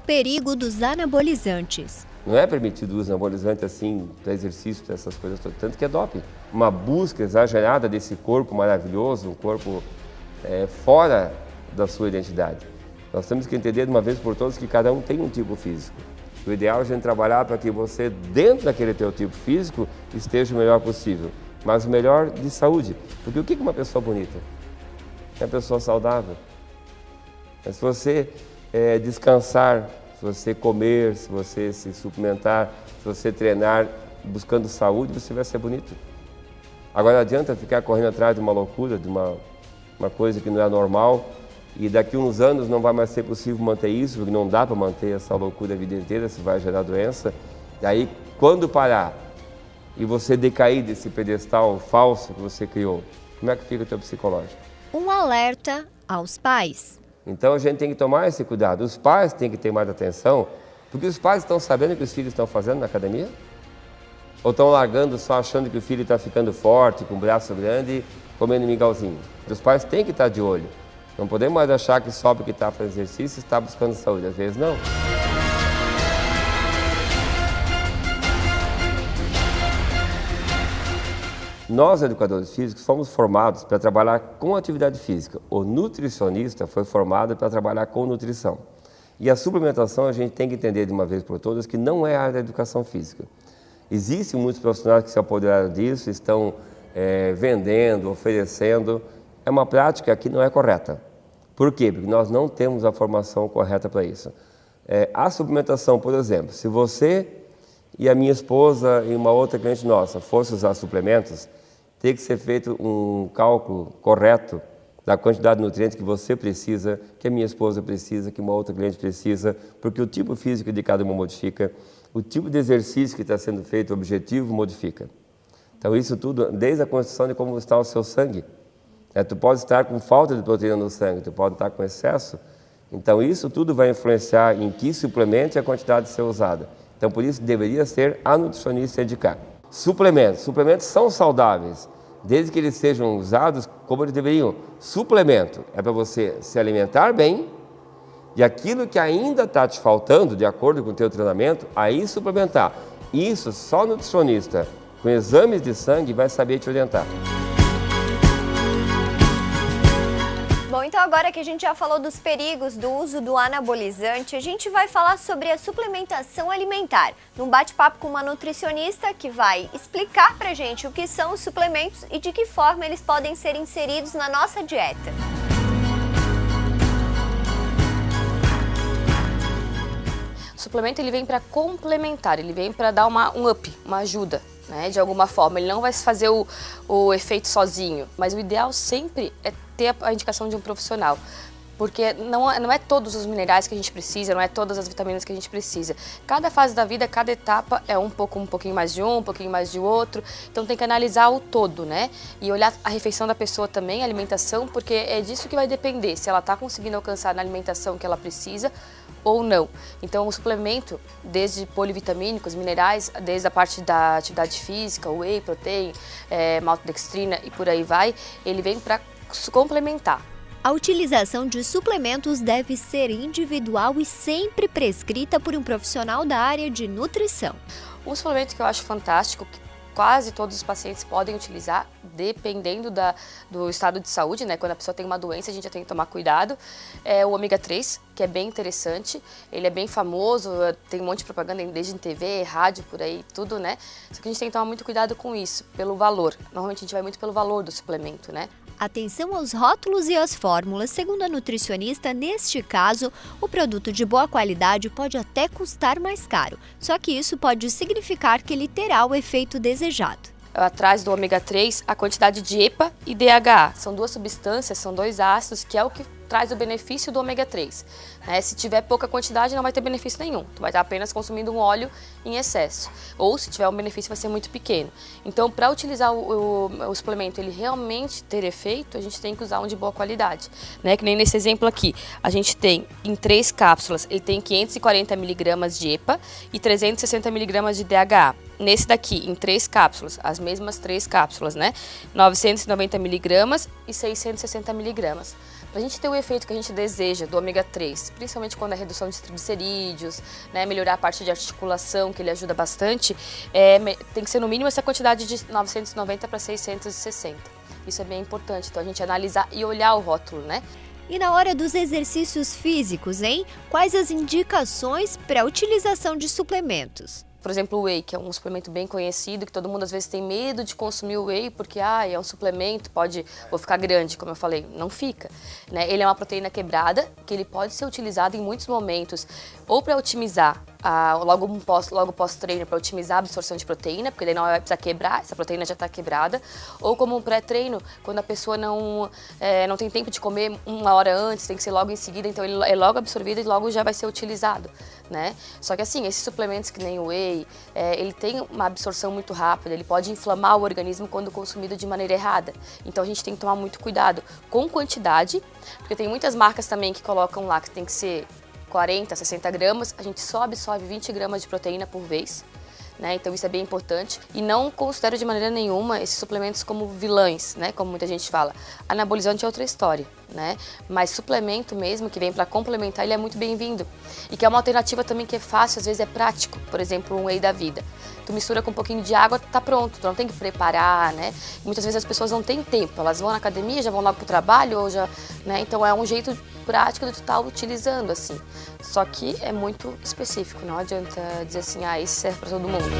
perigo dos anabolizantes. Não é permitido o uso anabolizante assim, para exercício, para essas coisas todas, tanto que é doping. Uma busca exagerada desse corpo maravilhoso, um corpo fora da sua identidade. Nós temos que entender de uma vez por todas que cada um tem um tipo físico. O ideal é a gente trabalhar para que você, dentro daquele teu tipo físico, esteja o melhor possível. Mas o melhor de saúde. Porque o que é uma pessoa bonita? É uma pessoa saudável. Mas se você descansar, se você comer, se você se suplementar, se você treinar buscando saúde, você vai ser bonito. Agora não adianta ficar correndo atrás de uma loucura, de uma coisa que não é normal, e daqui a uns anos não vai mais ser possível manter isso, porque não dá para manter essa loucura a vida inteira, se vai gerar doença. E aí, quando parar e você decair desse pedestal falso que você criou, como é que fica o teu psicológico? Um alerta aos pais. Então a gente tem que tomar esse cuidado. Os pais têm que ter mais atenção, porque os pais estão sabendo o que os filhos estão fazendo na academia? Ou estão largando só achando que o filho está ficando forte, com o braço grande, comendo mingauzinho? Os pais têm que estar de olho. Não podemos mais achar que só porque está fazendo exercício está buscando saúde. Às vezes não. Nós, educadores físicos, fomos formados para trabalhar com atividade física. O nutricionista foi formado para trabalhar com nutrição. E a suplementação a gente tem que entender de uma vez por todas que não é a área da educação física. Existem muitos profissionais que se apoderaram disso, estão vendendo, oferecendo. É uma prática que não é correta. Por quê? Porque nós não temos a formação correta para isso. A suplementação, por exemplo, se você e a minha esposa e uma outra cliente nossa fossem usar suplementos, tem que ser feito um cálculo correto da quantidade de nutrientes que você precisa, que a minha esposa precisa, que uma outra cliente precisa, porque o tipo físico de cada uma modifica, o tipo de exercício que está sendo feito, o objetivo modifica. Então isso tudo, desde a construção de como está o seu sangue. Tu pode estar com falta de proteína no sangue, tu pode estar com excesso. Então isso tudo vai influenciar em que suplemento e a quantidade de ser usada. Então por isso deveria ser a nutricionista indicar. Suplementos são saudáveis, desde que eles sejam usados como eles deveriam. Suplemento é para você se alimentar bem e aquilo que ainda está te faltando, de acordo com o teu treinamento, aí suplementar. Isso só nutricionista com exames de sangue vai saber te orientar. Bom, então agora que a gente já falou dos perigos do uso do anabolizante, a gente vai falar sobre a suplementação alimentar, num bate-papo com uma nutricionista que vai explicar pra gente o que são os suplementos e de que forma eles podem ser inseridos na nossa dieta. O suplemento ele vem para complementar, ele vem para dar um up, uma ajuda, né, de alguma forma. Ele não vai fazer o efeito sozinho, mas o ideal sempre é ter a indicação de um profissional. Porque não é todos os minerais que a gente precisa, não é todas as vitaminas que a gente precisa. Cada fase da vida, cada etapa é um pouquinho mais de um pouquinho mais de outro. Então tem que analisar o todo, né? E olhar a refeição da pessoa também, a alimentação, porque é disso que vai depender, se ela está conseguindo alcançar na alimentação que ela precisa ou não. Então o suplemento, desde polivitamínicos, minerais, desde a parte da atividade física, whey, protein, maltodextrina e por aí vai, ele vem para complementar. A utilização de suplementos deve ser individual e sempre prescrita por um profissional da área de nutrição. Um suplemento que eu acho fantástico, que quase todos os pacientes podem utilizar, dependendo do estado de saúde, né? Quando a pessoa tem uma doença, a gente já tem que tomar cuidado. É o ômega 3, que é bem interessante. Ele é bem famoso, tem um monte de propaganda desde em TV, rádio, por aí, tudo, né? Só que a gente tem que tomar muito cuidado com isso, pelo valor. Normalmente a gente vai muito pelo valor do suplemento, né? Atenção aos rótulos e às fórmulas. Segundo a nutricionista, neste caso, o produto de boa qualidade pode até custar mais caro. Só que isso pode significar que ele terá o efeito desejado. Atrás do ômega 3, a quantidade de EPA e DHA. São duas substâncias, são dois ácidos, que é o que traz o benefício do ômega 3. Se tiver pouca quantidade, não vai ter benefício nenhum. Tu vai estar apenas consumindo um óleo em excesso. Ou, se tiver um benefício, vai ser muito pequeno. Então, para utilizar o suplemento, ele realmente ter efeito, a gente tem que usar um de boa qualidade. Que nem nesse exemplo aqui. A gente tem, em 3 cápsulas, ele tem 540 mg de EPA e 360 mg de DHA. Nesse daqui, em 3 cápsulas, as mesmas 3 cápsulas, 990 mg e 660 mg. Para a gente ter o efeito que a gente deseja do ômega 3, principalmente quando é redução de triglicerídeos, né, melhorar a parte de articulação, que ele ajuda bastante, tem que ser no mínimo essa quantidade de 990 para 660. Isso é bem importante, então a gente analisar e olhar o rótulo, né? E na hora dos exercícios físicos, hein? Quais as indicações para a utilização de suplementos? Por exemplo, o whey, que é um suplemento bem conhecido, que todo mundo às vezes tem medo de consumir o whey, porque é um suplemento, vou ficar grande, como eu falei. Não fica, né? Ele é uma proteína quebrada, que ele pode ser utilizado em muitos momentos, ou para otimizar, logo pós-treino, para otimizar a absorção de proteína, porque daí não vai precisar quebrar, essa proteína já está quebrada, ou como um pré-treino, quando a pessoa não tem tempo de comer 1 hora antes, tem que ser logo em seguida, então ele é logo absorvido e logo já vai ser utilizado, né? Só que assim, esses suplementos que nem o whey, ele tem uma absorção muito rápida, ele pode inflamar o organismo quando consumido de maneira errada. Então a gente tem que tomar muito cuidado com quantidade, porque tem muitas marcas também que colocam lá que tem que ser 40, 60 gramas, a gente só absorve 20 gramas de proteína por vez. Né? Então isso é bem importante e não considero de maneira nenhuma esses suplementos como vilãs, né? Como muita gente fala. Anabolizante é outra história, né? Mas suplemento mesmo, que vem para complementar, ele é muito bem-vindo. E que é uma alternativa também que é fácil, às vezes é prático. Por exemplo, um whey da vida. Tu mistura com um pouquinho de água, tá pronto, tu não tem que preparar, né? E muitas vezes as pessoas não têm tempo, elas vão na academia, já vão logo pro trabalho, ou já, né? Então é um jeito prático de tu estar utilizando, assim. Só que é muito específico, não adianta dizer assim, isso serve para todo mundo.